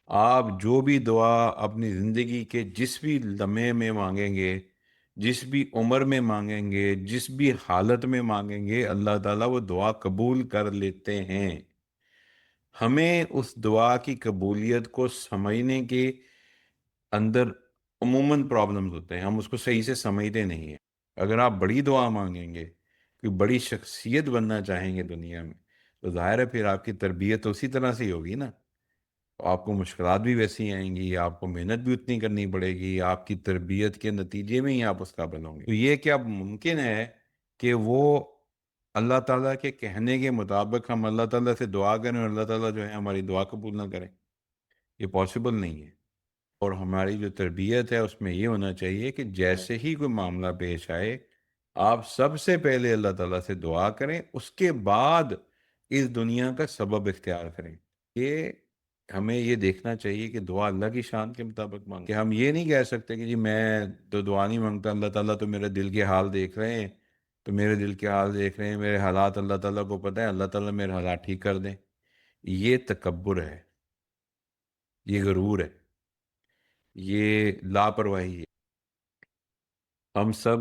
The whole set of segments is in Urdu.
آپ جو بھی دعا اپنی زندگی کے جس بھی لمحے میں مانگیں گے، جس بھی عمر میں مانگیں گے، جس بھی حالت میں مانگیں گے، اللہ تعالیٰ وہ دعا قبول کر لیتے ہیں۔ ہمیں اس دعا کی قبولیت کو سمجھنے کے اندر عموماً پرابلمز ہوتے ہیں، ہم اس کو صحیح سے سمجھتے نہیں ہیں۔ اگر آپ بڑی دعا مانگیں گے، کوئی بڑی شخصیت بننا چاہیں گے دنیا میں، تو ظاہر ہے پھر آپ کی تربیت اسی طرح سے ہی ہوگی نا۔ تو آپ کو مشکلات بھی ویسی آئیں گی، آپ کو محنت بھی اتنی کرنی پڑے گی، آپ کی تربیت کے نتیجے میں ہی آپ اس قابل ہوں گے۔ تو یہ کیا ممکن ہے کہ وہ اللہ تعالیٰ کے کہنے کے مطابق ہم اللہ تعالیٰ سے دعا کریں اور اللہ تعالیٰ جو ہے ہماری دعا قبول نہ کریں؟ یہ پاسبل نہیں ہے۔ اور ہماری جو تربیت ہے اس میں یہ ہونا چاہیے کہ جیسے ہی کوئی معاملہ پیش آئے، آپ سب سے پہلے اللہ تعالیٰ سے دعا کریں، اس کے بعد اس دنیا کا سبب اختیار کریں۔ یہ ہمیں یہ دیکھنا چاہیے کہ دعا اللہ کی شان کے مطابق مانگیں، کہ ہم یہ نہیں کہہ سکتے کہ جی میں تو دعا نہیں مانگتا، اللہ تعالیٰ تو میرے دل کے حال دیکھ رہے ہیں، تو میرے دل کے حال دیکھ رہے ہیں، میرے حالات اللہ تعالیٰ کو پتہ ہے، اللہ تعالیٰ میرے حالات ٹھیک کر دیں۔ یہ تکبر ہے، یہ غرور ہے، یہ لاپرواہی ہے۔ ہم سب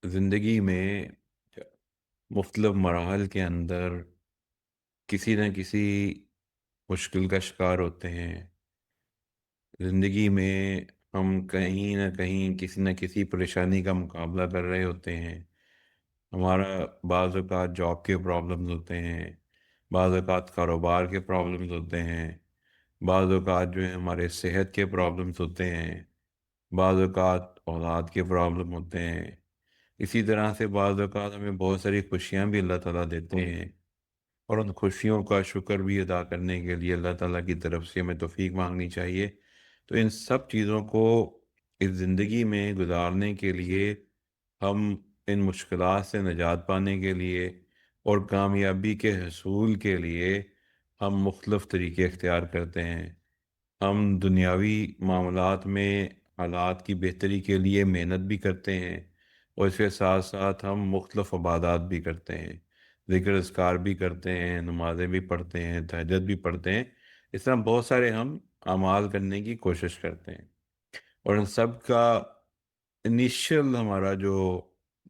زندگی میں مختلف مراحل کے اندر کسی نہ کسی مشکل کا شکار ہوتے ہیں۔ زندگی میں ہم کہیں نہ کہیں کسی نہ کسی پریشانی کا مقابلہ کر رہے ہوتے ہیں۔ ہمارا بعض اوقات جاب کے پرابلمز ہوتے ہیں، بعض اوقات کاروبار کے پرابلمز ہوتے ہیں، بعض اوقات جو ہے ہمارے صحت کے پرابلمز ہوتے ہیں، بعض اوقات اولاد کے پرابلم ہوتے ہیں۔ اسی طرح سے بعض اوقات ہمیں بہت ساری خوشیاں بھی اللہ تعالیٰ دیتے ہیں، اور ان خوشیوں کا شکر بھی ادا کرنے کے لیے اللہ تعالیٰ کی طرف سے ہمیں توفیق مانگنی چاہیے۔ تو ان سب چیزوں کو اس زندگی میں گزارنے کے لیے، ہم ان مشکلات سے نجات پانے کے لیے اور کامیابی کے حصول کے لیے ہم مختلف طریقے اختیار کرتے ہیں۔ ہم دنیاوی معاملات میں حالات کی بہتری کے لیے محنت بھی کرتے ہیں، اور اس کے ساتھ ساتھ ہم مختلف عبادات بھی کرتے ہیں، ذکر اذکار بھی کرتے ہیں، نمازیں بھی پڑھتے ہیں، تہجد بھی پڑھتے ہیں۔ اس طرح بہت سارے ہم اعمال کرنے کی کوشش کرتے ہیں، اور ان سب کا انیشل ہمارا جو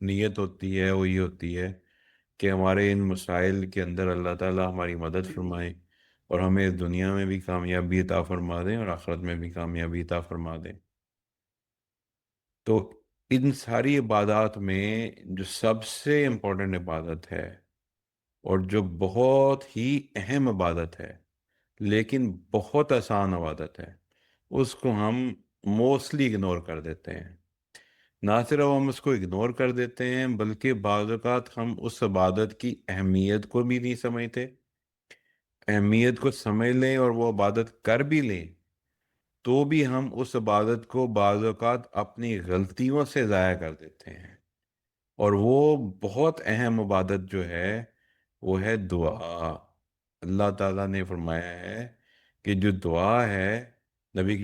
نیت ہوتی ہے وہ یہ ہوتی ہے کہ ہمارے ان مسائل کے اندر اللہ تعالیٰ ہماری مدد فرمائے، اور ہمیں اس دنیا میں بھی کامیابی عطا فرما دیں اور آخرت میں بھی کامیابی عطا فرما دیں۔ تو ان ساری عبادات میں جو سب سے امپورٹنٹ عبادت ہے، اور جو بہت ہی اہم عبادت ہے لیکن بہت آسان عبادت ہے، اس کو ہم موسٹلی اگنور کر دیتے ہیں۔ نہ صرف ہم اس کو اگنور کر دیتے ہیں، بلکہ بعض اوقات ہم اس عبادت کی اہمیت کو بھی نہیں سمجھتے۔ اہمیت کو سمجھ لیں اور وہ عبادت کر بھی لیں، تو بھی ہم اس عبادت کو بعض اوقات اپنی غلطیوں سے ضائع کر دیتے ہیں۔ اور وہ بہت اہم عبادت جو ہے وہ ہے دعا۔ اللہ تعالیٰ نے فرمایا ہے کہ جو دعا ہے، نبی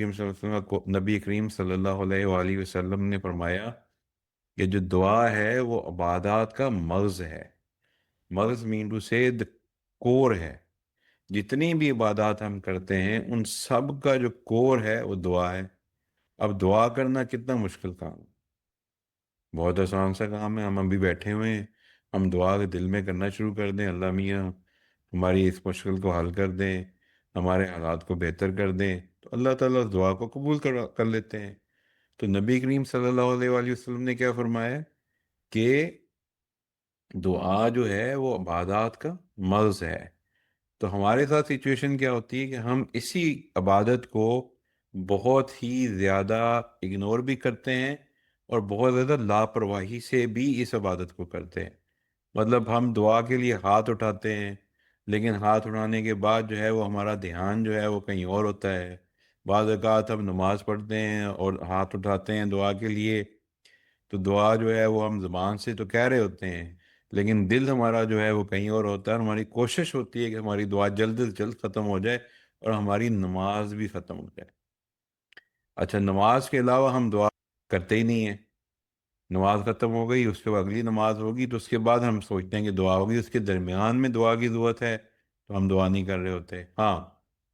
کریم صلی اللہ علیہ وآلہ وسلم نے فرمایا کہ جو دعا ہے وہ عبادات کا مغز ہے۔ مغز مین ٹو سے کور ہے۔ جتنی بھی عبادات ہم کرتے ہیں ان سب کا جو کور ہے وہ دعا ہے۔ اب دعا کرنا کتنا مشکل کام ہے؟ بہت آسان سا کام ہے۔ ہم ابھی بیٹھے ہوئے ہیں، ہم دعا کے دل میں کرنا شروع کر دیں، اللہ میاں ہماری اس مشکل کو حل کر دیں، ہمارے حالات کو بہتر کر دیں، تو اللہ تعالیٰ اس دعا کو قبول کر لیتے ہیں۔ تو نبی کریم صلی اللہ علیہ وآلہ وسلم نے کیا فرمایا کہ دعا جو ہے وہ عبادات کا مغز ہے۔ تو ہمارے ساتھ سچویشن کیا ہوتی ہے کہ ہم اسی عبادت کو بہت ہی زیادہ اگنور بھی کرتے ہیں، اور بہت زیادہ لاپرواہی سے بھی اس عبادت کو کرتے ہیں۔ مطلب ہم دعا کے لیے ہاتھ اٹھاتے ہیں، لیکن ہاتھ اٹھانے کے بعد جو ہے وہ ہمارا دھیان جو ہے وہ کہیں اور ہوتا ہے۔ بعض اوقات ہم نماز پڑھتے ہیں اور ہاتھ اٹھاتے ہیں دعا کے لیے، تو دعا جو ہے وہ ہم زبان سے تو کہہ رہے ہوتے ہیں، لیکن دل ہمارا جو ہے وہ کہیں اور ہوتا ہے، اور ہماری کوشش ہوتی ہے کہ ہماری دعا جلد از جلد ختم ہو جائے اور ہماری نماز بھی ختم ہو جائے۔ اچھا، نماز کے علاوہ ہم دعا کرتے ہی نہیں ہیں۔ نماز ختم ہو گئی، اس کے بعد اگلی نماز ہوگی، تو اس کے بعد ہم سوچتے ہیں کہ دعا ہوگی، اس کے درمیان میں دعا کی ضرورت ہے تو ہم دعا نہیں کر رہے ہوتے۔ ہاں،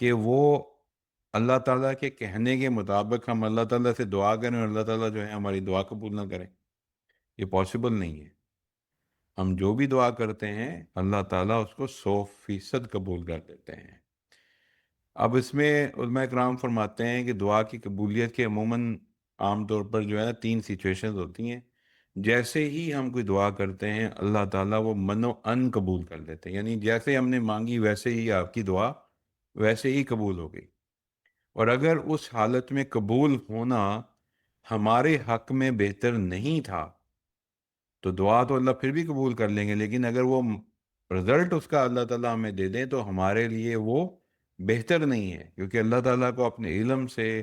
کہ وہ اللہ تعالیٰ کے کہنے کے مطابق ہم اللہ تعالیٰ سے دعا کریں اور اللہ تعالیٰ جو ہے ہماری دعا قبول نہ کریں؟ یہ پاسبل نہیں ہے۔ ہم جو بھی دعا کرتے ہیں اللہ تعالیٰ اس کو 100% قبول کر دیتے ہیں۔ اب اس میں علماء کرام فرماتے ہیں کہ دعا کی قبولیت کے عموماً عام طور پر جو ہے 3 سچویشنز ہوتی ہیں۔ جیسے ہی ہم کوئی دعا کرتے ہیں اللہ تعالیٰ وہ من و ان قبول کر دیتے ہیں، یعنی جیسے ہم نے مانگی ویسے ہی آپ کی دعا ویسے ہی قبول ہو گئی۔ اور اگر اس حالت میں قبول ہونا ہمارے حق میں بہتر نہیں تھا تو دعا تو اللہ پھر بھی قبول کر لیں گے، لیکن اگر وہ رزلٹ اس کا اللہ تعالیٰ ہمیں دے دیں تو ہمارے لیے وہ بہتر نہیں ہے، کیونکہ اللہ تعالیٰ کو اپنے علم سے،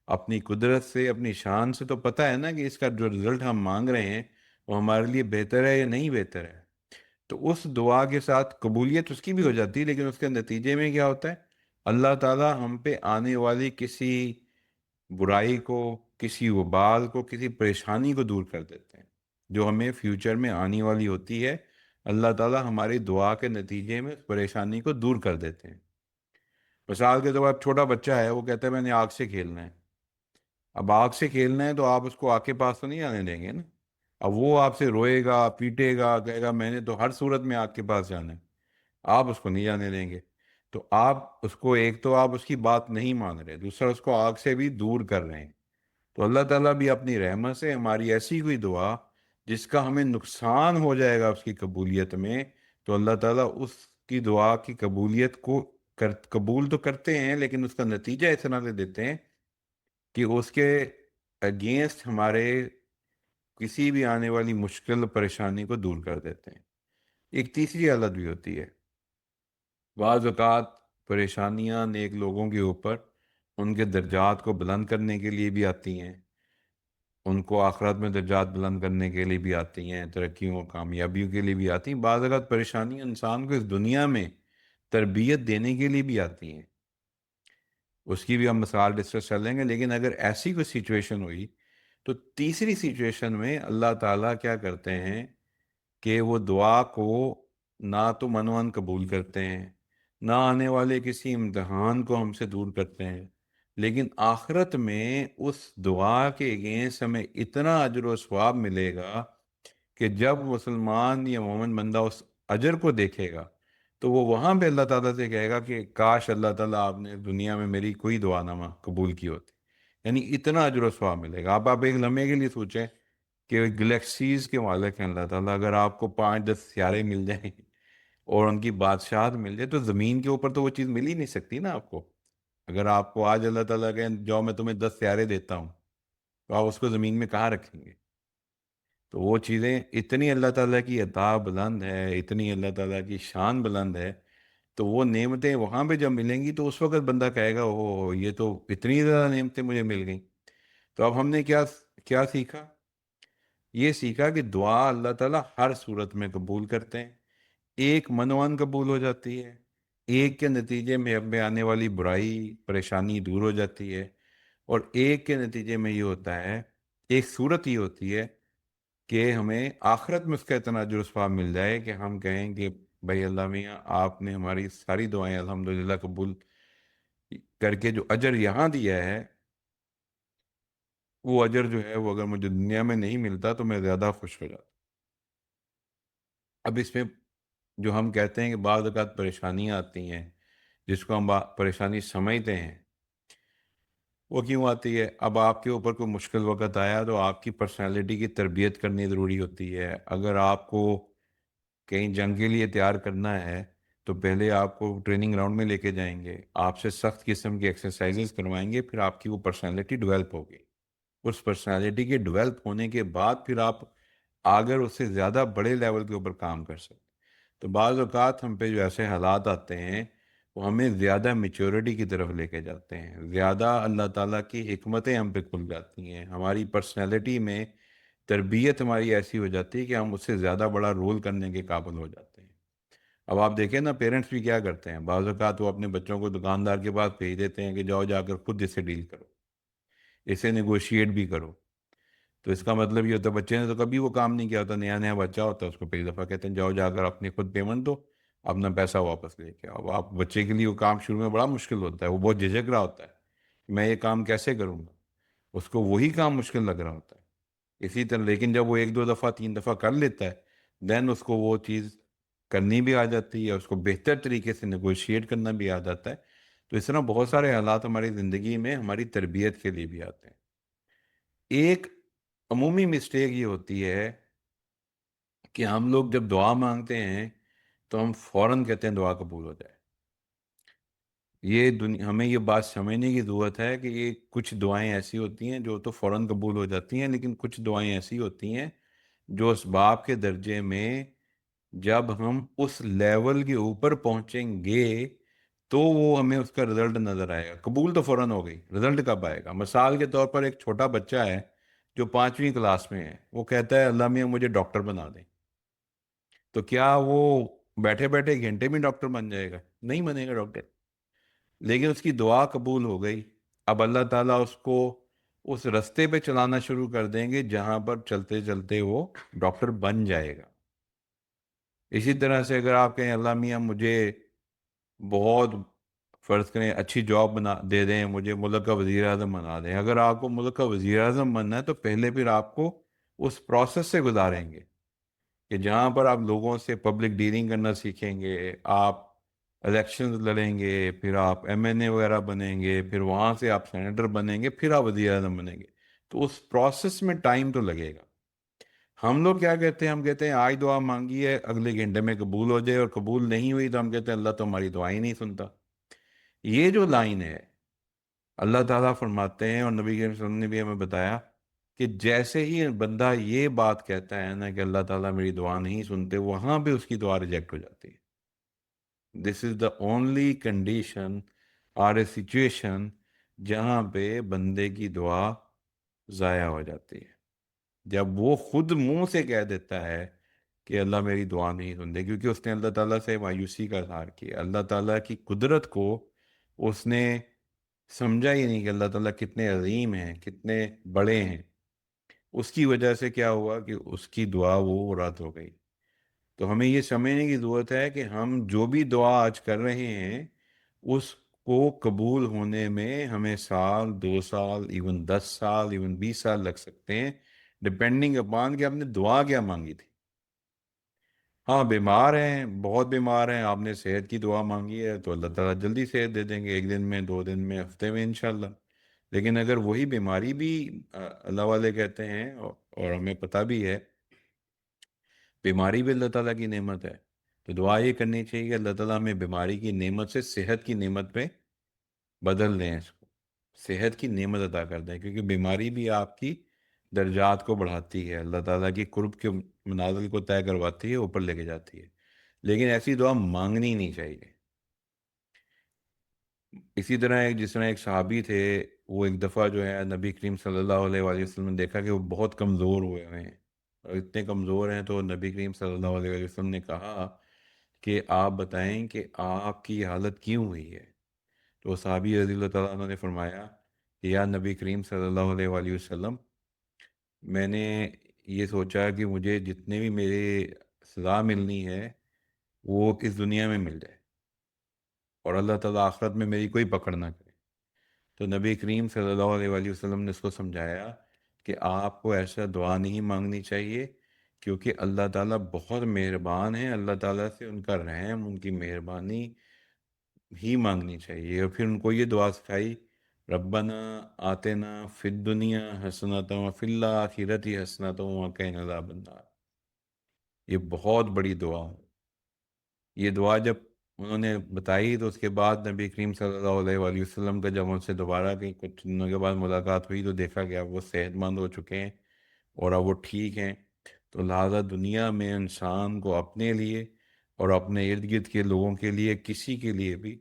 اپنی قدرت سے، اپنی شان سے تو پتہ ہے نا کہ اس کا جو رزلٹ ہم مانگ رہے ہیں وہ ہمارے لیے بہتر ہے یا نہیں بہتر ہے۔ تو اس دعا کے ساتھ قبولیت اس کی بھی ہو جاتی ہے، لیکن اس کے نتیجے میں کیا ہوتا ہے؟ اللہ تعالیٰ ہم پہ آنے والی کسی برائی کو، کسی وبال کو، کسی پریشانی کو دور کر دیتے ہیں جو ہمیں فیوچر میں آنے والی ہوتی ہے۔ اللہ تعالیٰ ہماری دعا کے نتیجے میں اس پریشانی کو دور کر دیتے ہیں۔ مثال کے طور پر چھوٹا بچہ ہے، وہ کہتا ہے میں نے آگ سے کھیلنا ہے۔ اب آگ سے کھیلنا ہے تو آپ اس کو آگ کے پاس تو نہیں آنے دیں گے نا۔ اب وہ آپ سے روئے گا، پیٹے گا، کہے گا میں نے تو ہر صورت میں آگ کے پاس جانا ہے، آپ اس کو نہیں جانے دیں گے۔ تو آپ اس کو، ایک تو آپ اس کی بات نہیں مان رہے، دوسرا اس کو آگ سے بھی دور کر رہے ہیں۔ تو اللہ تعالیٰ بھی اپنی رحمت سے ہماری ایسی کوئی دعا جس کا ہمیں نقصان ہو جائے گا اس کی قبولیت میں، تو اللہ تعالیٰ اس کی دعا کی قبولیت کو قبول تو کرتے ہیں، لیکن اس کا نتیجہ اس طرح سے دیتے ہیں کہ اس کے اگینسٹ ہمارے کسی بھی آنے والی مشکل پریشانی کو دور کر دیتے ہیں۔ ایک تیسری حالت بھی ہوتی ہے، بعض اوقات پریشانیاں نیک لوگوں کے اوپر ان کے درجات کو بلند کرنے کے لیے بھی آتی ہیں، ان کو آخرت میں درجات بلند کرنے کے لیے بھی آتی ہیں، ترقیوں کامیابیوں کے لیے بھی آتی ہیں۔ بعض اوقات پریشانیاں انسان کو اس دنیا میں تربیت دینے کے لیے بھی آتی ہیں، اس کی بھی ہم مثال ڈسکس کر لیں گے۔ لیکن اگر ایسی کوئی سچویشن ہوئی تو تیسری سچویشن میں اللہ تعالیٰ کیا کرتے ہیں کہ وہ دعا کو نہ تو منوان قبول کرتے ہیں، نہ آنے والے کسی امتحان کو ہم سے دور کرتے ہیں، لیکن آخرت میں اس دعا کے اگینسٹ ہمیں اتنا اجر و ثواب ملے گا کہ جب مسلمان یا مومن بندہ اس اجر کو دیکھے گا تو وہ وہاں پہ اللہ تعالیٰ سے کہے گا کہ کاش اللہ تعالیٰ آپ نے دنیا میں میری کوئی دعا نامہ قبول کی ہوتی، یعنی اتنا اجر و ثواب ملے گا۔ آپ ایک لمحے کے لیے سوچیں کہ گلیکسیز کے مالک ہیں اللہ تعالیٰ، اگر آپ کو 5-10 سیارے مل جائیں اور ان کی بادشاہت مل جائے تو زمین کے اوپر تو وہ چیز مل ہی نہیں سکتی نا آپ کو۔ اگر آپ کو آج اللہ تعالیٰ کہیں جاؤ میں تمہیں 10 سیارے دیتا ہوں تو آپ اس کو زمین میں کہاں رکھیں گے؟ تو وہ چیزیں، اتنی اللہ تعالیٰ کی عطا بلند ہے، اتنی اللہ تعالیٰ کی شان بلند ہے، تو وہ نعمتیں وہاں پہ جب ملیں گی تو اس وقت بندہ کہے گا اوہ یہ تو اتنی زیادہ نعمتیں مجھے مل گئیں۔ تو اب ہم نے کیا کیا سیکھا؟ یہ سیکھا کہ دعا اللہ تعالیٰ ہر صورت میں قبول کرتے ہیں، ایک منوان قبول ہو جاتی ہے، ایک کے نتیجے میں اب میں آنے والی برائی پریشانی دور ہو جاتی ہے، اور ایک کے نتیجے میں یہ ہوتا ہے، ایک صورت یہ ہوتی ہے کہ ہمیں آخرت میں اس کا اتنا اجر و ثواب مل جائے کہ ہم کہیں کہ بھائی اللہ میاں آپ نے ہماری ساری دعائیں الحمدللہ قبول کر کے جو اجر یہاں دیا ہے، وہ اجر جو ہے وہ اگر مجھے دنیا میں نہیں ملتا تو میں زیادہ خوش ہو جاتا۔ اب اس میں جو ہم کہتے ہیں کہ بعض اوقات پریشانیاں آتی ہیں جس کو ہم پریشانی سمجھتے ہیں، وہ کیوں آتی ہے؟ اب آپ کے اوپر کوئی مشکل وقت آیا تو آپ کی پرسنالٹی کی تربیت کرنی ضروری ہوتی ہے۔ اگر آپ کو کہیں جنگ کے لیے تیار کرنا ہے تو پہلے آپ کو ٹریننگ گراؤنڈ میں لے کے جائیں گے، آپ سے سخت قسم کی ایکسرسائزز کروائیں گے، پھر آپ کی وہ پرسنالٹی ڈیولپ ہوگی۔ اس پرسنالٹی کے ڈیولپ ہونے کے بعد پھر آپ اگر اس سے زیادہ بڑے لیول کے اوپر کام کر سکتے۔ تو بعض اوقات ہم پہ جو ایسے حالات آتے ہیں وہ ہمیں زیادہ میچورٹی کی طرف لے کے جاتے ہیں، زیادہ اللہ تعالیٰ کی حکمتیں ہم پہ کھل جاتی ہیں، ہماری پرسنالٹی میں تربیت ہماری ایسی ہو جاتی ہے کہ ہم اس سے زیادہ بڑا رول کرنے کے قابل ہو جاتے ہیں۔ اب آپ دیکھیں نا، پیرنٹس بھی کیا کرتے ہیں، بعض اوقات وہ اپنے بچوں کو دکاندار کے پاس بھیج دیتے ہیں کہ جاؤ جا کر خود اس سے ڈیل کرو، اسے نیگوشیٹ بھی کرو۔ تو اس کا مطلب یہ ہوتا ہے بچے نے تو کبھی وہ کام نہیں کیا ہوتا، نیا نیا بچہ ہوتا ہے، اس کو پہلی دفعہ کہتے ہیں جاؤ جا کر اپنی خود پیمنٹ دو، اپنا پیسہ واپس لے کے آؤ. اب آپ بچے کے لیے وہ کام شروع میں بڑا مشکل ہوتا ہے، وہ بہت جھجک رہا ہوتا ہے کہ میں یہ کام کیسے کروں گا، اس کو وہی کام مشکل لگ رہا ہوتا ہے. اسی طرح لیکن جب وہ ایک دو دفعہ تین دفعہ کر لیتا ہے، دین اس کو وہ چیز کرنی بھی آ جاتی ہے، اس کو بہتر طریقے سے نیگوشیٹ کرنا بھی آ جاتا ہے. تو اس طرح بہت سارے حالات ہماری زندگی میں ہماری تربیت کے لیے بھی آتے ہیں. ایک عمومی مسٹیک یہ ہوتی ہے کہ ہم لوگ جب دعا مانگتے ہیں تو ہم فوراً کہتے ہیں دعا قبول ہو جائے. یہ ہمیں یہ بات سمجھنے کی ضرورت ہے کہ یہ کچھ دعائیں ایسی ہوتی ہیں جو تو فوراً قبول ہو جاتی ہیں، لیکن کچھ دعائیں ایسی ہوتی ہیں جو اسباب کے درجے میں جب ہم اس لیول کے اوپر پہنچیں گے تو وہ ہمیں اس کا رزلٹ نظر آئے گا. قبول تو فوراً ہو گئی، رزلٹ کب آئے گا؟ مثال کے طور پر ایک چھوٹا بچہ ہے جو 5ویں کلاس میں ہے، وہ کہتا ہے اللہ میاں مجھے ڈاکٹر بنا دیں. تو کیا وہ بیٹھے بیٹھے گھنٹے میں ڈاکٹر بن جائے گا؟ نہیں بنے گا ڈاکٹر. لیکن اس کی دعا قبول ہو گئی. اب اللہ تعالیٰ اس کو اس رستے پہ چلانا شروع کر دیں گے جہاں پر چلتے چلتے وہ ڈاکٹر بن جائے گا. اسی طرح سے اگر آپ کہیں اللہ میاں مجھے بہت فرض کریں اچھی جاب بنا دے دیں، مجھے ملک کا وزیر اعظم بنا دیں، اگر آپ کو ملک کا وزیر اعظم بننا ہے تو پہلے پھر آپ کو اس پروسیس سے گزاریں گے کہ جہاں پر آپ لوگوں سے پبلک ڈیلنگ کرنا سیکھیں گے، آپ الیکشنز لڑیں گے، پھر آپ ایم این اے وغیرہ بنیں گے، پھر وہاں سے آپ سینیٹر بنیں گے، پھر آپ وزیر اعظم بنیں گے. تو اس پروسیس میں ٹائم تو لگے گا. ہم لوگ کیا کہتے ہیں؟ ہم کہتے ہیں آج دعا مانگی ہے اگلے گھنٹے میں قبول ہو جائے، اور قبول نہیں ہوئی تو ہم کہتے ہیں اللہ تو ہماری دعائیں نہیں سنتا. یہ جو لائن ہے اللہ تعالیٰ فرماتے ہیں، اور نبی کریم صلی اللہ علیہ وسلم نے بھی ہمیں بتایا کہ جیسے ہی بندہ یہ بات کہتا ہے نا کہ اللہ تعالیٰ میری دعا نہیں سنتے، وہاں پہ اس کی دعا ریجیکٹ ہو جاتی ہے. دس از دا اونلی کنڈیشن اور اے سچویشن جہاں پہ بندے کی دعا ضائع ہو جاتی ہے، جب وہ خود منہ سے کہہ دیتا ہے کہ اللہ میری دعا نہیں سنتے، کیونکہ اس نے اللہ تعالیٰ سے مایوسی کا اظہار کیا. اللہ تعالیٰ کی قدرت کو اس نے سمجھا ہی نہیں کہ اللہ تعالیٰ کتنے عظیم ہیں، کتنے بڑے ہیں. اس کی وجہ سے کیا ہوا کہ اس کی دعا وہ رد ہو گئی. تو ہمیں یہ سمجھنے کی ضرورت ہے کہ ہم جو بھی دعا آج کر رہے ہیں اس کو قبول ہونے میں ہمیں سال، 2 سال، ایون 10 سال، ایون 20 سال لگ سکتے ہیں، ڈپینڈنگ اپان کہ آپ نے دعا کیا مانگی تھی. ہاں بیمار ہیں، بہت بیمار ہیں، آپ نے صحت کی دعا مانگی ہے تو اللہ تعالیٰ جلدی صحت دے دیں گے، 1 دن میں، 2 دن میں، ہفتے میں انشاءاللہ. لیکن اگر وہی بیماری بھی اللہ والے کہتے ہیں اور ہمیں پتہ بھی ہے بیماری بھی اللہ تعالیٰ کی نعمت ہے، تو دعا یہ کرنی چاہیے کہ اللہ تعالیٰ ہمیں بیماری کی نعمت سے صحت کی نعمت پہ بدل دیں، اس کو صحت کی نعمت عطا کر دیں، کیونکہ بیماری بھی آپ کی درجات کو بڑھاتی ہے، اللہ تعالیٰ کی قرب کے منازل کو طے کرواتی ہے، اوپر لے کے جاتی ہے. لیکن ایسی دعا مانگنی نہیں چاہیے. اسی طرح جس طرح ایک صحابی تھے، وہ ایک دفعہ جو ہے نبی کریم صلی اللہ علیہ وآلہ وسلم نے دیکھا کہ وہ بہت کمزور ہوئے ہیں، اور اتنے کمزور ہیں تو نبی کریم صلی اللہ علیہ وآلہ وسلم نے کہا کہ آپ بتائیں کہ آپ کی یہ حالت کیوں ہوئی ہے. تو صحابی رضی اللہ تعالیٰ عنہ نے فرمایا کہ یا نبی کریم صلی اللہ علیہ وآلہ وسلم، میں نے یہ سوچا کہ مجھے جتنے بھی میرے سزا ملنی ہے وہ اس دنیا میں مل جائے، اور اللہ تعالیٰ آخرت میں میری کوئی پکڑ نہ کرے. تو نبی کریم صلی اللہ علیہ وآلہ وسلم نے اس کو سمجھایا کہ آپ کو ایسا دعا نہیں مانگنی چاہیے، کیونکہ اللہ تعالیٰ بہت مہربان ہیں، اللہ تعالیٰ سے ان کا رحم، ان کی مہربانی ہی مانگنی چاہیے. اور پھر ان کو یہ دعا سکھائی، ربنا آتنا فی الدنیا حسنۃ وفی الآخرۃ حسنۃ وقنا عذاب النار. یہ بہت بڑی دعا ہے. یہ دعا جب انہوں نے بتائی تو اس کے بعد نبی کریم صلی اللہ علیہ وآلہ وسلم کا جب ان سے دوبارہ کہیں کچھ دنوں کے بعد ملاقات ہوئی تو دیکھا گیا وہ صحت مند ہو چکے ہیں اور اب وہ ٹھیک ہیں. تو لہٰذا دنیا میں انسان کو اپنے لیے اور اپنے ارد گرد کے لوگوں کے لیے، کسی کے لیے بھی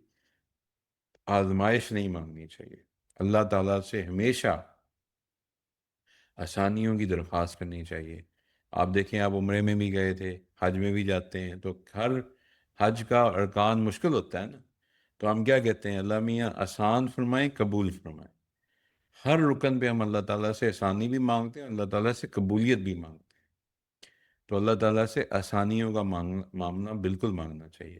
آزمائش نہیں مانگنی چاہیے. اللہ تعالیٰ سے ہمیشہ آسانیوں کی درخواست کرنی چاہیے. آپ دیکھیں، آپ عمرے میں بھی گئے تھے، حج میں بھی جاتے ہیں، تو ہر حج کا ارکان مشکل ہوتا ہے نا، تو ہم کیا کہتے ہیں؟ اللہ میاں آسان فرمائیں، قبول فرمائیں. ہر رکن پہ ہم اللہ تعالیٰ سے آسانی بھی مانگتے ہیں، اللہ تعالیٰ سے قبولیت بھی مانگتے ہیں. تو اللہ تعالیٰ سے آسانیوں کا معاملہ بالکل مانگنا چاہیے.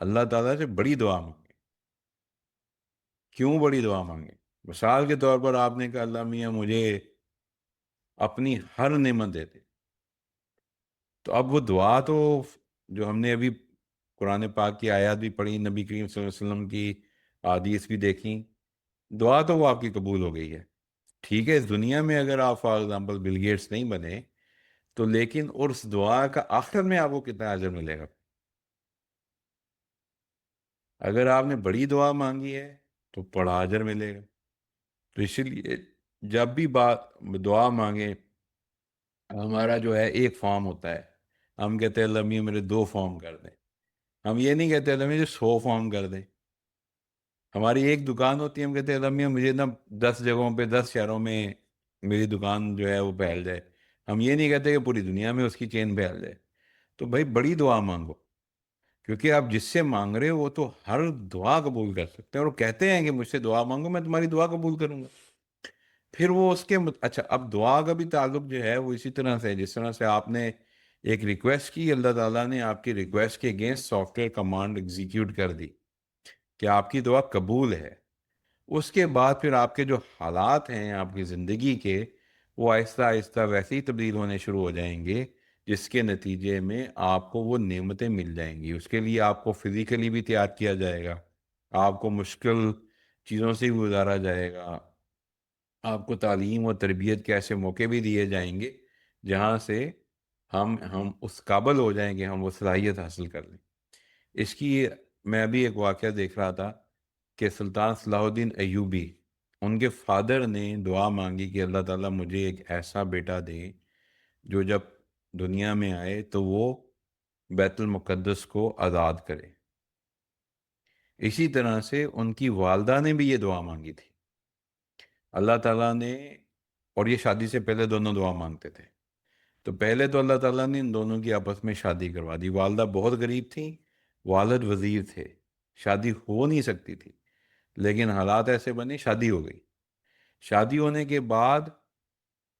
اللہ تعالیٰ سے بڑی دعا مانگیں۔ کیوں بڑی دعا مانگیں؟ مثال کے طور پر آپ نے کہا اللہ میاں مجھے اپنی ہر نعمت دے دے، تو اب وہ دعا تو جو ہم نے ابھی قرآن پاک کی آیات بھی پڑھی، نبی کریم صلی اللہ علیہ وسلم کی احادیث بھی دیکھیں، دعا تو وہ آپ کی قبول ہو گئی ہے۔ ٹھیک ہے، اس دنیا میں اگر آپ فار ایگزامپل بل گیٹس نہیں بنے تو لیکن اور اس دعا کا آخر میں آپ کو کتنا اجر ملے گا؟ اگر آپ نے بڑی دعا مانگی ہے تو بڑا اجر ملے گا۔ تو اسی لیے جب بھی بات دعا مانگیں، ہمارا جو ہے ایک فارم ہوتا ہے، ہم کہتے ہیں اللہ میاں میرے 2 فارم کر دیں۔ ہم یہ نہیں کہتے اللہ میاں مجھے 100 فارم کر دیں۔ ہماری ایک دکان ہوتی ہے، ہم کہتے ہیں اللہ میاں مجھے نا 10 جگہوں پہ 10 شہروں میں میری دکان جو ہے وہ پھیل جائے۔ ہم یہ نہیں کہتے کہ پوری دنیا میں اس کی چین پھیل جائے۔ تو بھائی بڑی دعا مانگو، کیونکہ آپ جس سے مانگ رہے ہو وہ تو ہر دعا قبول کر سکتے ہیں، اور وہ کہتے ہیں کہ مجھ سے دعا مانگو میں تمہاری دعا قبول کروں گا۔ پھر وہ اس کے اچھا اب دعا کا بھی تعلق جو ہے وہ اسی طرح سے ہے، جس طرح سے آپ نے ایک ریکویسٹ کی، اللہ تعالیٰ نے آپ کی ریکویسٹ کے against soft where command execute کر دی کہ آپ کی دعا قبول ہے۔ اس کے بعد پھر آپ کے جو حالات ہیں آپ کی زندگی کے، وہ آہستہ آہستہ ویسے ہی تبدیل ہونے شروع ہو جائیں گے، جس کے نتیجے میں آپ کو وہ نعمتیں مل جائیں گی۔ اس کے لیے آپ کو فزیکلی بھی تیار کیا جائے گا، آپ کو مشکل چیزوں سے بھی گزارا جائے گا، آپ کو تعلیم و تربیت کے ایسے موقع بھی دیے جائیں گے جہاں سے ہم اس قابل ہو جائیں کہ ہم وہ صلاحیت حاصل کر لیں۔ اس کی میں ابھی ایک واقعہ دیکھ رہا تھا کہ سلطان صلاح الدین ایوبی، ان کے فادر نے دعا مانگی کہ اللہ تعالیٰ مجھے ایک ایسا بیٹا دے جو جب دنیا میں آئے تو وہ بیت المقدس کو آزاد کرے۔ اسی طرح سے ان کی والدہ نے بھی یہ دعا مانگی تھی۔ اللہ تعالیٰ نے، اور یہ شادی سے پہلے دونوں دعا مانگتے تھے، تو پہلے تو اللہ تعالیٰ نے ان دونوں کی آپس میں شادی کروا دی۔ والدہ بہت غریب تھیں، والد وزیر تھے، شادی ہو نہیں سکتی تھی، لیکن حالات ایسے بنے شادی ہو گئی۔ شادی ہونے کے بعد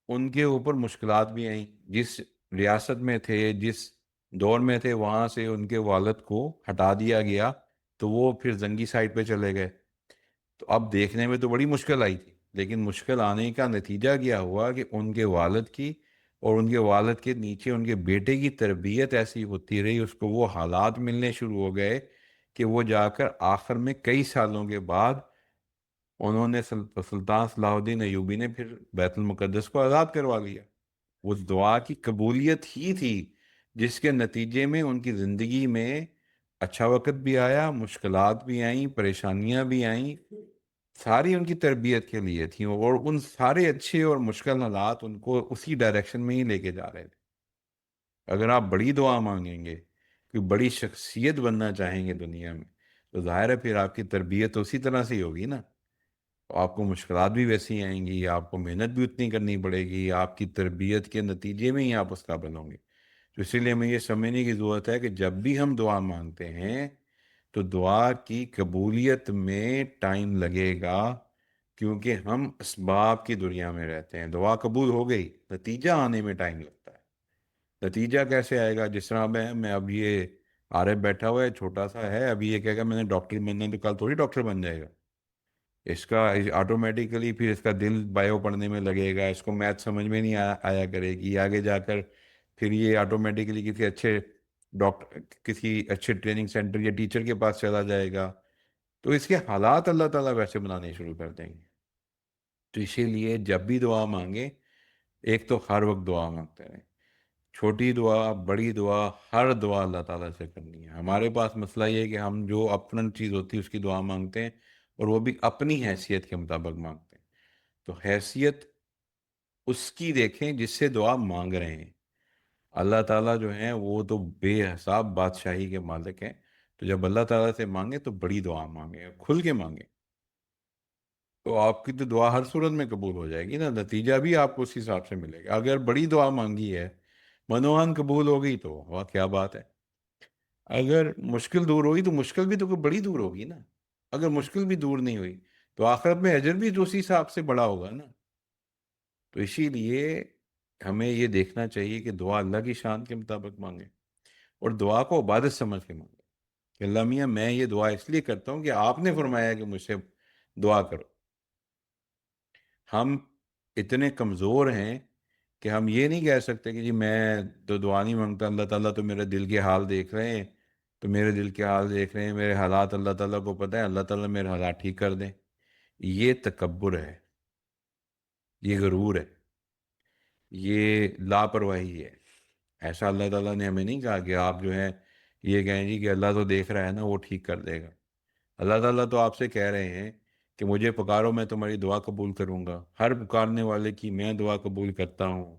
ان کے اوپر مشکلات بھی آئیں۔ جس ریاست میں تھے، جس دور میں تھے، وہاں سے ان کے والد کو ہٹا دیا گیا، تو وہ پھر زنگی سائٹ پہ چلے گئے۔ تو اب دیکھنے میں تو بڑی مشکل آئی تھی، لیکن مشکل آنے کا نتیجہ کیا ہوا کہ ان کے والد کی اور ان کے والد کے نیچے ان کے بیٹے کی تربیت ایسی ہوتی رہی، اس کو وہ حالات ملنے شروع ہو گئے کہ وہ جا کر آخر میں کئی سالوں کے بعد انہوں نے سلطان صلاح الدین ایوبی نے پھر بیت المقدس کو آزاد کروا لیا۔ وہ دعا کی قبولیت ہی تھی جس کے نتیجے میں ان کی زندگی میں اچھا وقت بھی آیا، مشکلات بھی آئیں، پریشانیاں بھی آئیں، ساری ان کی تربیت کے لیے تھیں، اور ان سارے اچھے اور مشکل حالات ان کو اسی ڈائریکشن میں ہی لے کے جا رہے تھے۔ اگر آپ بڑی دعا مانگیں گے، کوئی بڑی شخصیت بننا چاہیں گے دنیا میں، تو ظاہر ہے پھر آپ کی تربیت تو اسی طرح سے ہی ہوگی نا۔ تو آپ کو مشکلات بھی ویسی آئیں گی، آپ کو محنت بھی اتنی کرنی پڑے گی، آپ کی تربیت کے نتیجے میں ہی آپ اس قابل ہوں گے۔ تو اسی لیے ہمیں یہ سمجھنے کی ضرورت ہے کہ جب بھی ہم دعا مانگتے ہیں تو دعا کی قبولیت میں ٹائم لگے گا، کیونکہ ہم اسباب کی دنیا میں رہتے ہیں۔ دعا قبول ہو گئی، نتیجہ آنے میں ٹائم لگتا ہے۔ نتیجہ کیسے آئے گا؟ جس طرح میں اب یہ عارف بیٹھا ہوا ہے، چھوٹا سا ہے، ابھی یہ کہے گا میں نے ڈاکٹر بننا ہے، تو کل تھوڑی ڈاکٹر بن جائے گا۔ اس کا آٹومیٹیکلی پھر اس کا دل بایو پڑھنے میں لگے گا، اس کو میتھ سمجھ میں نہیں آیا کرے گی، آگے جا کر پھر یہ آٹومیٹیکلی کسی اچھے ڈاکٹر، کسی اچھے ٹریننگ سینٹر یا ٹیچر کے پاس چلا جائے گا۔ تو اس کے حالات اللہ تعالیٰ ویسے بنانے شروع کر دیں گے۔ تو اسی لیے جب بھی دعا مانگیں، ایک تو ہر وقت دعا مانگتے رہیں، چھوٹی دعا بڑی دعا، ہر دعا اللہ تعالیٰ سے کرنی ہے۔ ہمارے پاس مسئلہ یہ ہے کہ ہم جو اپنا چیز ہوتی ہے اس کی دعا مانگتے ہیں، اور وہ بھی اپنی حیثیت کے مطابق مانگتے ہیں۔ تو حیثیت اس کی دیکھیں جس سے دعا مانگ رہے ہیں۔ اللہ تعالیٰ جو ہیں وہ تو بے حساب بادشاہی کے مالک ہیں، تو جب اللہ تعالیٰ سے مانگیں تو بڑی دعا مانگیں، کھل کے مانگیں، تو آپ کی تو دعا ہر صورت میں قبول ہو جائے گی نا، نتیجہ بھی آپ کو اس حساب سے ملے گا۔ اگر بڑی دعا مانگی ہے، منوہن قبول ہو گئی تو واہ کیا بات ہے۔ اگر مشکل دور ہوئی تو مشکل بھی تو کوئی بڑی دور ہوگی نا۔ اگر مشکل بھی دور نہیں ہوئی تو آخرت میں اجر بھی تو اسی حساب سے بڑا ہوگا نا۔ تو اسی لیے ہمیں یہ دیکھنا چاہیے کہ دعا اللہ کی شان کے مطابق مانگیں، اور دعا کو عبادت سمجھ کے مانگیں۔ کہ اللہ میاں میں یہ دعا اس لیے کرتا ہوں کہ آپ نے فرمایا کہ مجھ سے دعا کرو۔ ہم اتنے کمزور ہیں کہ ہم یہ نہیں کہہ سکتے کہ جی میں تو دعا نہیں مانگتا، اللہ تعالیٰ تو میرے دل کے حال دیکھ رہے ہیں، تو میرے دل کے حال دیکھ رہے ہیں، میرے حالات اللہ تعالیٰ کو پتہ ہے، اللہ تعالیٰ میرے حالات ٹھیک کر دیں۔ یہ تکبر ہے، یہ غرور ہے، یہ لاپرواہی ہے۔ ایسا اللہ تعالیٰ نے ہمیں نہیں کہا کہ آپ جو ہے یہ کہیں جی کہ اللہ تو دیکھ رہا ہے نا، وہ ٹھیک کر دے گا۔ اللہ تعالیٰ تو آپ سے کہہ رہے ہیں کہ مجھے پکارو میں تمہاری دعا قبول کروں گا، ہر پکارنے والے کی میں دعا قبول کرتا ہوں،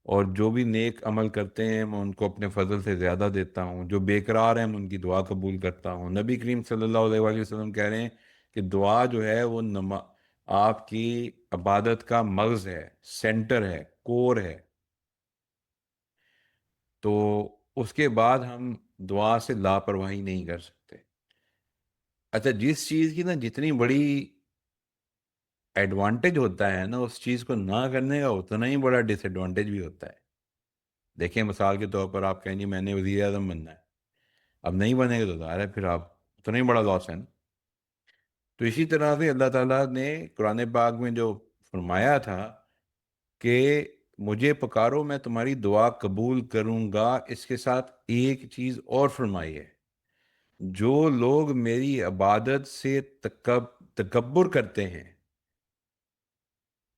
اور جو بھی نیک عمل کرتے ہیں میں ان کو اپنے فضل سے زیادہ دیتا ہوں، جو بے قرار ہیں میں ان کی دعا قبول کرتا ہوں۔ نبی کریم صلی اللہ علیہ وآلہ وسلم کہہ رہے ہیں کہ دعا جو ہے وہ آپ کی عبادت کا مغز ہے، سینٹر ہے، کور ہے۔ تو اس کے بعد ہم دعا سے لاپرواہی نہیں کر سکتے۔ اچھا، جس چیز کی نا جتنی بڑی ایڈوانٹیج ہوتا ہے نا، اس چیز کو نہ کرنے کا اتنا ہی بڑا ڈس ایڈوانٹیج بھی ہوتا ہے۔ دیکھیں مثال کے طور پر آپ کہیں گے میں نے وزیر اعظم بننا ہے، اب نہیں بنے گا تو ظاہر ہے پھر آپ اتنا ہی بڑا لاس ہے نا۔ تو اسی طرح سے اللہ تعالیٰ نے قرآن پاک میں جو فرمایا تھا کہ مجھے پکارو میں تمہاری دعا قبول کروں گا، اس کے ساتھ ایک چیز اور فرمائی ہے، جو لوگ میری عبادت سے تکبر کرتے ہیں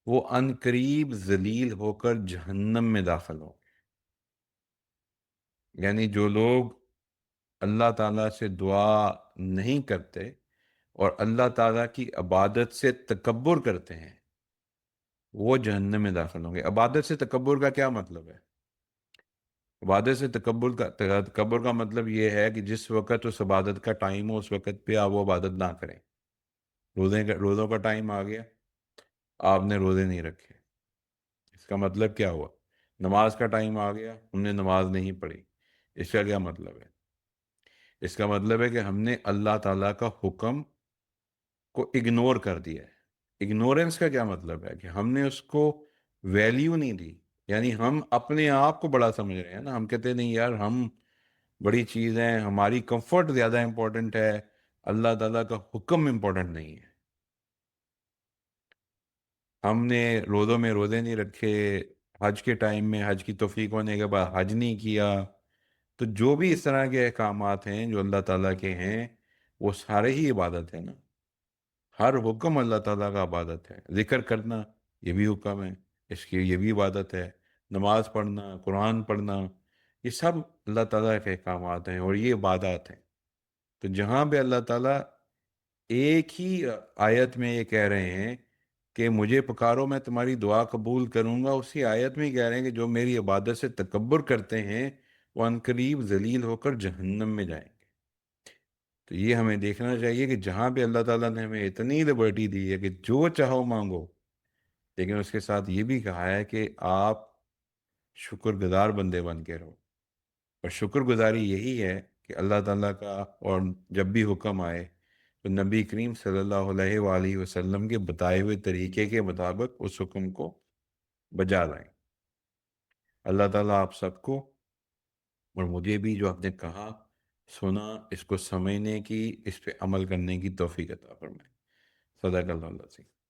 وہ ان قریب ذلیل ہو کر جہنم میں داخل ہوں۔ یعنی جو لوگ اللہ تعالیٰ سے دعا نہیں کرتے اور اللہ تعالیٰ کی عبادت سے تکبر کرتے ہیں وہ جہنم میں داخل ہوں گے۔ عبادت سے تکبر کا کیا مطلب ہے؟ عبادت سے تکبر کا مطلب یہ ہے کہ جس وقت اس عبادت کا ٹائم ہو اس وقت پہ آپ وہ عبادت نہ کریں۔ روزوں کا ٹائم آ گیا، آپ نے روزے نہیں رکھے، اس کا مطلب کیا ہوا؟ نماز کا ٹائم آ گیا، ہم نے نماز نہیں پڑھی، اس کا کیا مطلب ہے؟ اس کا مطلب ہے کہ ہم نے اللہ تعالیٰ کا حکم کو اگنور کر دیا ہے۔ اگنورنس کا کیا مطلب ہے؟ کہ ہم نے اس کو ویلیو نہیں دی، یعنی ہم اپنے آپ کو بڑا سمجھ رہے ہیں نا، ہم کہتے ہیں نہیں یار ہم بڑی چیز ہیں، ہماری کمفرٹ زیادہ امپورٹنٹ ہے، اللہ تعالیٰ کا حکم امپورٹنٹ نہیں ہے۔ ہم نے روزوں میں روزے نہیں رکھے، حج کے ٹائم میں حج کی توفیق ہونے کے بعد حج نہیں کیا، تو جو بھی اس طرح کے احکامات ہیں جو اللہ تعالیٰ کے ہیں وہ سارے ہی عبادت ہے نا۔ ہر حکم اللہ تعالیٰ کا عبادت ہے۔ ذکر کرنا یہ بھی حکم ہے، اس کی یہ بھی عبادت ہے۔ نماز پڑھنا، قرآن پڑھنا، یہ سب اللہ تعالیٰ کے احکامات ہیں اور یہ عبادات ہیں۔ تو جہاں پہ اللہ تعالیٰ ایک ہی آیت میں یہ کہہ رہے ہیں کہ مجھے پکارو میں تمہاری دعا قبول کروں گا، اسی آیت میں ہی کہہ رہے ہیں کہ جو میری عبادت سے تکبر کرتے ہیں وہ عنقریب ذلیل ہو کر جہنم میں جائیں گے۔ تو یہ ہمیں دیکھنا چاہیے کہ جہاں پہ اللہ تعالیٰ نے ہمیں اتنی لبرٹی دی ہے کہ جو چاہو مانگو، لیکن اس کے ساتھ یہ بھی کہا ہے کہ آپ شکر گزار بندے بن کے رہو۔ اور شکر گزاری یہی ہے کہ اللہ تعالیٰ کا اور جب بھی حکم آئے تو نبی کریم صلی اللہ علیہ وآلہ وسلم کے بتائے ہوئے طریقے کے مطابق اس حکم کو بجا لائیں۔ اللہ تعالیٰ آپ سب کو اور مجھے بھی جو آپ نے کہا سنا اس کو سمجھنے کی، اس پہ عمل کرنے کی توفیق عطا فرمائے۔ صدق اللہ العظیم۔